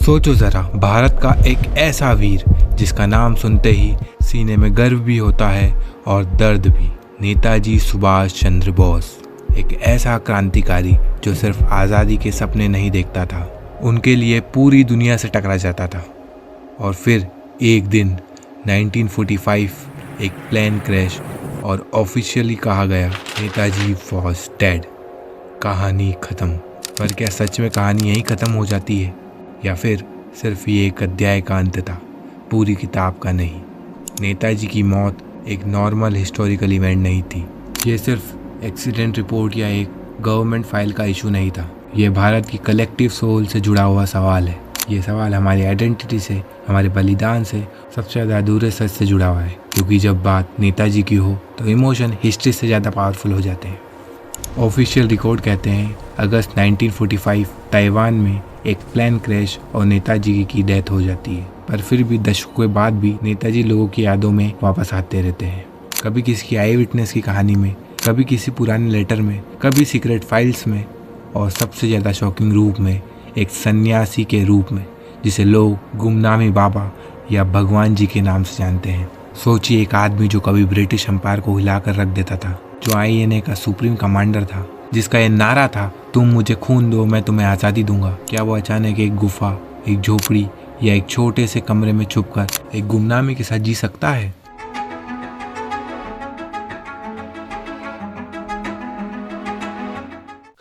सोचो जरा, भारत का एक ऐसा वीर जिसका नाम सुनते ही सीने में गर्व भी होता है और दर्द भी। नेताजी सुभाष चंद्र बोस, एक ऐसा क्रांतिकारी जो सिर्फ आज़ादी के सपने नहीं देखता था, उनके लिए पूरी दुनिया से टकरा जाता था। और फिर एक दिन 1945 एक प्लेन क्रैश और ऑफिशियली कहा गया नेताजी वॉज डेड। कहानी ख़त्म। पर क्या सच में कहानी यहीं ख़त्म हो जाती है, या फिर सिर्फ ये एक अध्याय का अंत था, पूरी किताब का नहीं? नेताजी की मौत एक नॉर्मल हिस्टोरिकल इवेंट नहीं थी। ये सिर्फ एक्सीडेंट रिपोर्ट या एक गवर्नमेंट फाइल का इशू नहीं था। ये भारत की कलेक्टिव सोल से जुड़ा हुआ सवाल है। ये सवाल हमारी आइडेंटिटी से, हमारे बलिदान से, सबसे ज़्यादा अधूरे सच से जुड़ा हुआ है। क्योंकि जब बात नेताजी की हो तो इमोशन हिस्ट्री से ज़्यादा पावरफुल हो जाते हैं। ऑफिशियल रिकॉर्ड कहते हैं अगस्त 1945 ताइवान में एक प्लेन क्रैश और नेताजी की डेथ हो जाती है। पर फिर भी दशकों के बाद भी नेताजी लोगों की यादों में वापस आते रहते हैं। कभी किसी आई विटनेस की कहानी में, कभी किसी पुराने लेटर में, कभी सीक्रेट फाइल्स में, और सबसे ज़्यादा शॉकिंग रूप में एक सन्यासी के रूप में, जिसे लोग गुमनामी बाबा या भगवान जी के नाम से जानते हैं। सोचिए, एक आदमी जो कभी ब्रिटिश एम्पायर को हिलाकर रख देता था, जो INA का सुप्रीम कमांडर था, जिसका ये नारा था, तुम मुझे खून दो मैं तुम्हें आज़ादी दूंगा। क्या वो अचानक एक गुफा, एक झोपड़ी या एक छोटे से कमरे में छुपकर एक गुमनामी के साथ जी सकता है?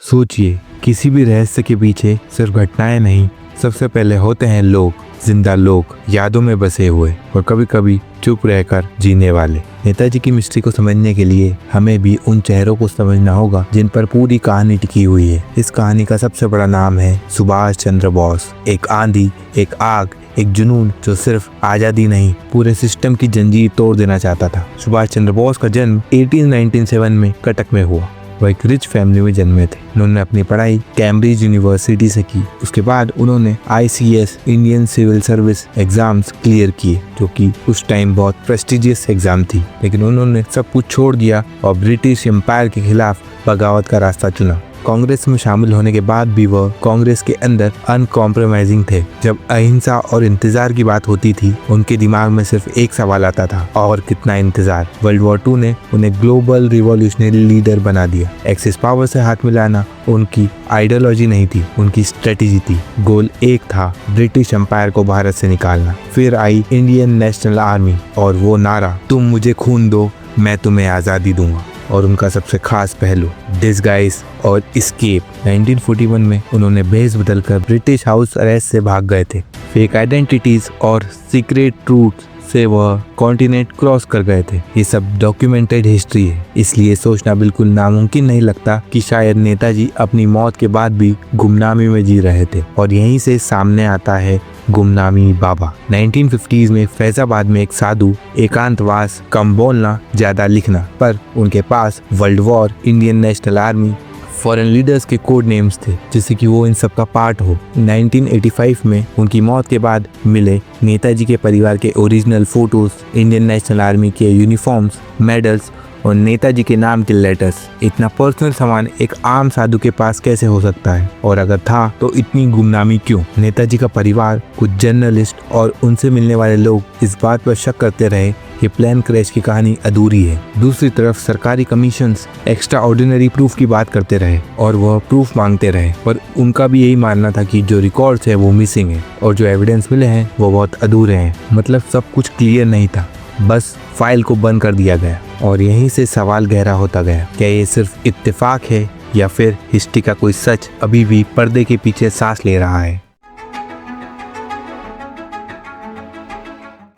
सोचिए, किसी भी रहस्य के पीछे सिर्फ घटनाएं नहीं, सबसे पहले होते हैं लोग, जिंदा लोग, यादों में बसे हुए और कभी कभी चुप रहकर जीने वाले। नेताजी की मिस्ट्री को समझने के लिए हमें भी उन चेहरों को समझना होगा जिन पर पूरी कहानी टिकी हुई है। इस कहानी का सबसे बड़ा नाम है सुभाष चंद्र बोस। एक आंधी, एक आग, एक जुनून जो सिर्फ आज़ादी नहीं, पूरे सिस्टम की जंजीर तोड़ देना चाहता था। सुभाष चंद्र बोस का जन्म 1897 में कटक में हुआ। वह एक रिच फैमिली में जन्मे थे। उन्होंने अपनी पढ़ाई कैम्ब्रिज यूनिवर्सिटी से की। उसके बाद उन्होंने ICS Indian civil service exams clear किए, जो कि उस टाइम बहुत प्रेस्टिजियस एग्जाम थी। लेकिन उन्होंने सब कुछ छोड़ दिया और ब्रिटिश एम्पायर के खिलाफ बगावत का रास्ता चुना। कांग्रेस में शामिल होने के बाद भी वह कांग्रेस के अंदर अनकॉम्प्रोमाइजिंग थे। जब अहिंसा और इंतजार की बात होती थी, उनके दिमाग में सिर्फ एक सवाल आता था, और कितना इंतजार। वर्ल्ड वॉर 2 ने उन्हें ग्लोबल रिवॉल्यूशनरी लीडर बना दिया। एक्सिस पावर से हाथ मिलाना उनकी आइडियोलॉजी नहीं थी, उनकी स्ट्रेटेजी थी। गोल एक था, ब्रिटिश एम्पायर को भारत से निकालना। फिर आई इंडियन नेशनल आर्मी और वो नारा, तुम मुझे खून दो मैं तुम्हें आज़ादी दूंगा। और उनका सबसे खास पहलू, डिस्गाइज और एस्केप। 1941 में उन्होंने भेष बदलकर ब्रिटिश हाउस अरेस्ट से भाग गए थे। फेक आइडेंटिटीज और सीक्रेट ट्रूथ से वह कॉन्टिनेंट क्रॉस कर गए थे। ये सब डॉक्यूमेंटेड हिस्ट्री है, इसलिए सोचना बिल्कुल नामुमकिन नहीं लगता कि शायद नेताजी अपनी मौत के बाद भी गुमनामी में जी रहे थे। और यहीं से सामने आता है गुमनामी बाबा। 1950s में फैजाबाद में एक साधु, एकांतवास, कम बोलना ज्यादा लिखना, पर उनके पास world war, Indian National Army, foreign leaders के कोड नेम्स थे, जिससे कि वो इन सब का पार्ट हो। 1985 में उनकी मौत के बाद मिले नेताजी के परिवार के original photos, Indian National army के यूनिफॉर्म्स, मेडल्स और नेताजी के नाम के लेटर्स। इतना पर्सनल सामान एक आम साधु के पास कैसे हो सकता है? और अगर था तो इतनी गुमनामी क्यों? नेताजी का परिवार, कुछ जर्नलिस्ट और उनसे मिलने वाले लोग इस बात पर शक करते रहे कि प्लेन क्रैश की कहानी अधूरी है। दूसरी तरफ सरकारी कमीशंस एक्स्ट्रा ऑर्डिनरी प्रूफ की बात करते रहे और वह प्रूफ मांगते रहे, पर उनका भी यही मानना था कि जो रिकॉर्ड्स है वो मिसिंग है और जो एविडेंस मिले हैं वो बहुत अधूरे हैं। मतलब सब कुछ क्लियर नहीं था, बस फाइल को बंद कर दिया गया। और यहीं से सवाल गहरा होता गया, क्या ये सिर्फ इत्तेफाक है या फिर हिस्ट्री का कोई सच अभी भी पर्दे के पीछे सांस ले रहा है?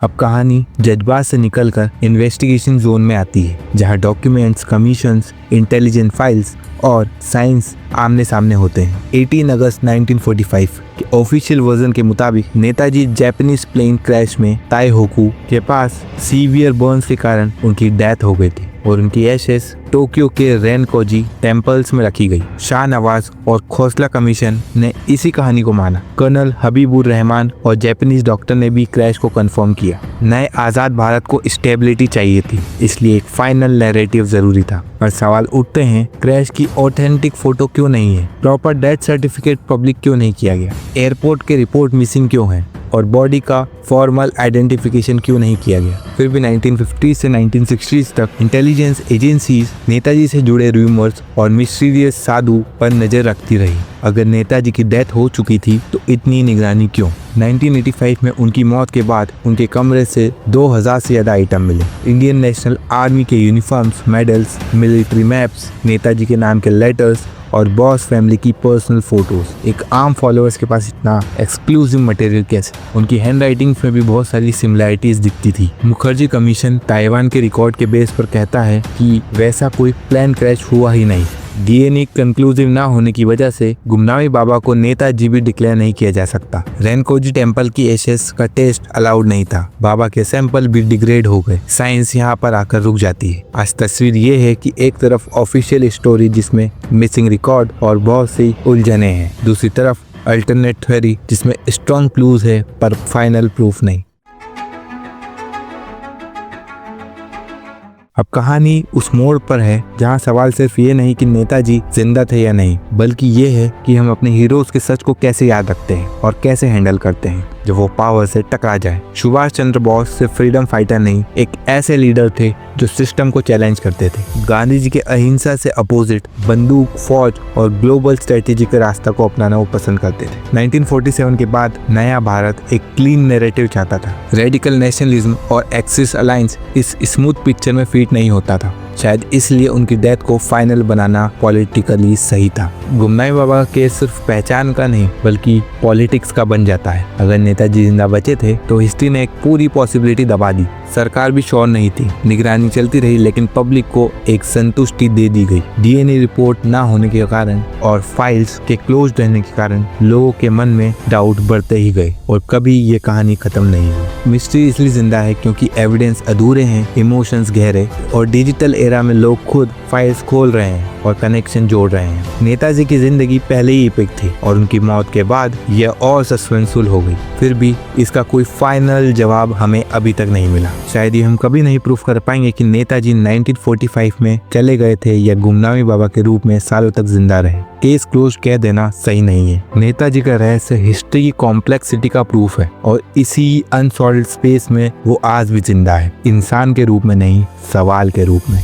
अब कहानी जज्बात से निकलकर इन्वेस्टिगेशन जोन में आती है, जहां डॉक्यूमेंट्स, कमीशंस, इंटेलिजेंट फाइल्स और साइंस आमने सामने होते हैं। 18 अगस्त 1945 के ऑफिशियल वर्जन के मुताबिक नेताजी जापानीज प्लेन क्रैश में ताइहोकू के पास सीवियर बर्न्स के कारण उनकी डेथ हो गई थी और उनकी एशेस टोक्यो के रेनकोजी टेम्पल्स में रखी गई। शाहनवाज और खोसला कमीशन ने इसी कहानी को माना। कर्नल हबीबुर रहमान और जापानीज डॉक्टर ने भी क्रैश को कंफर्म किया। नए आजाद भारत को स्टेबिलिटी चाहिए थी, इसलिए एक फाइनल नैरेटिव जरूरी था। पर सवाल उठते हैं, क्रैश की ऑथेंटिक फोटो क्यों नहीं है? प्रॉपर डेथ सर्टिफिकेट पब्लिक क्यों नहीं किया गया? एयरपोर्ट के रिपोर्ट मिसिंग क्यों है? और बॉडी का फॉर्मल आइडेंटिफिकेशन क्यों नहीं किया गया? फिर भी 1950 से 1960 तक इंटेलिजेंस एजेंसीज नेताजी से जुड़े रूमर्स और मिस्टीरियस साधु पर नजर रखती रही। अगर नेताजी की डेथ हो चुकी थी तो इतनी निगरानी क्यों? 1985 में उनकी मौत के बाद उनके कमरे से 2000 से ज्यादा आइटम मिले। इंडियन नेशनल आर्मी के uniforms, medals, military maps, Netaji के नाम के लेटर्स और बॉस फैमिली की पर्सनल फोटोज। एक आम फॉलोअर्स के पास इतना एक्सक्लूसिव मटेरियल कैसे? उनकी हैंड राइटिंग में भी बहुत सारी सिमिलैरिटीज दिखती थी। मुखर्जी कमीशन ताइवान के रिकॉर्ड के बेस पर कहता है कि वैसा कोई प्लेन क्रैश हुआ ही नहीं। डीएनए कंक्लूसिव ना होने की वजह से गुमनामी बाबा को नेताजी भी डिक्लेयर नहीं किया जा सकता। रेनकोजी टेम्पल की एशेस का टेस्ट अलाउड नहीं था। बाबा के सैंपल भी डिग्रेड हो गए। साइंस यहाँ पर आकर रुक जाती है। आज तस्वीर ये है कि एक तरफ ऑफिशियल स्टोरी जिसमें मिसिंग रिकॉर्ड और बहुत सी उलझने हैं, दूसरी तरफ अल्टरनेट थ्योरी जिसमें स्ट्रॉन्ग क्लूज है पर फाइनल प्रूफ नहीं। अब कहानी उस मोड़ पर है जहां सवाल सिर्फ ये नहीं कि नेताजी जिंदा थे या नहीं, बल्कि ये है कि हम अपने हीरोज के सच को कैसे याद रखते हैं और कैसे हैंडल करते हैं जब वो पावर से टकरा जाए। सुभाष चंद्र बोस सिर्फ फ्रीडम फाइटर नहीं, एक ऐसे लीडर थे जो सिस्टम को चैलेंज करते थे। गांधी जी के अहिंसा से अपोजिट बंदूक, फौज और ग्लोबल स्ट्रेटेजी के रास्ता को अपनाना वो पसंद करते थे। 1947 के बाद नया भारत एक क्लीन नैरेटिव चाहता था। रेडिकल नेशनलिज्म और एक्सिस अलायंस इस स्मूथ पिक्चर में फिट नहीं होता था। शायद इसलिए उनकी डेथ को फाइनल बनाना पॉलिटिकली सही था। गुमनामी बाबा के सिर्फ पहचान का नहीं बल्कि पॉलिटिक्स का बन जाता है। अगर नेताजी जिंदा बचे थे तो हिस्ट्री ने एक पूरी पॉसिबिलिटी दबा दी। सरकार भी श्योर नहीं थी, निगरानी चलती रही, लेकिन पब्लिक को एक संतुष्टि दे दी गई। डीएनए रिपोर्ट ना होने के कारण और फाइल्स के क्लोज रहने के कारण लोगों के मन में डाउट बढ़ते ही गए और कभी ये कहानी खत्म नहीं हुई। मिस्ट्री इसलिए जिंदा है क्योंकि एविडेंस अधूरे हैं, इमोशंस गहरे और डिजिटल एरा में लोग खुद फाइल्स खोल रहे हैं और कनेक्शन जोड़ रहे हैं। नेताजी की जिंदगी पहले ही एपिक थी और उनकी मौत के बाद यह और सस्पेंसफुल हो गई। फिर भी इसका कोई फाइनल जवाब हमें अभी तक नहीं मिला। शायद ही हम कभी नहीं प्रूफ कर पाएंगे कि नेताजी 1945 में चले गए थे या गुमनामी बाबा के रूप में सालों तक जिंदा रहे। केस क्लोज कह देना सही नहीं है। नेताजी का रहस्य हिस्ट्री की कॉम्प्लेक्सिटी का प्रूफ है और इसी अनसॉल्व्ड स्पेस में वो आज भी जिंदा है, इंसान के रूप में नहीं, सवाल के रूप में।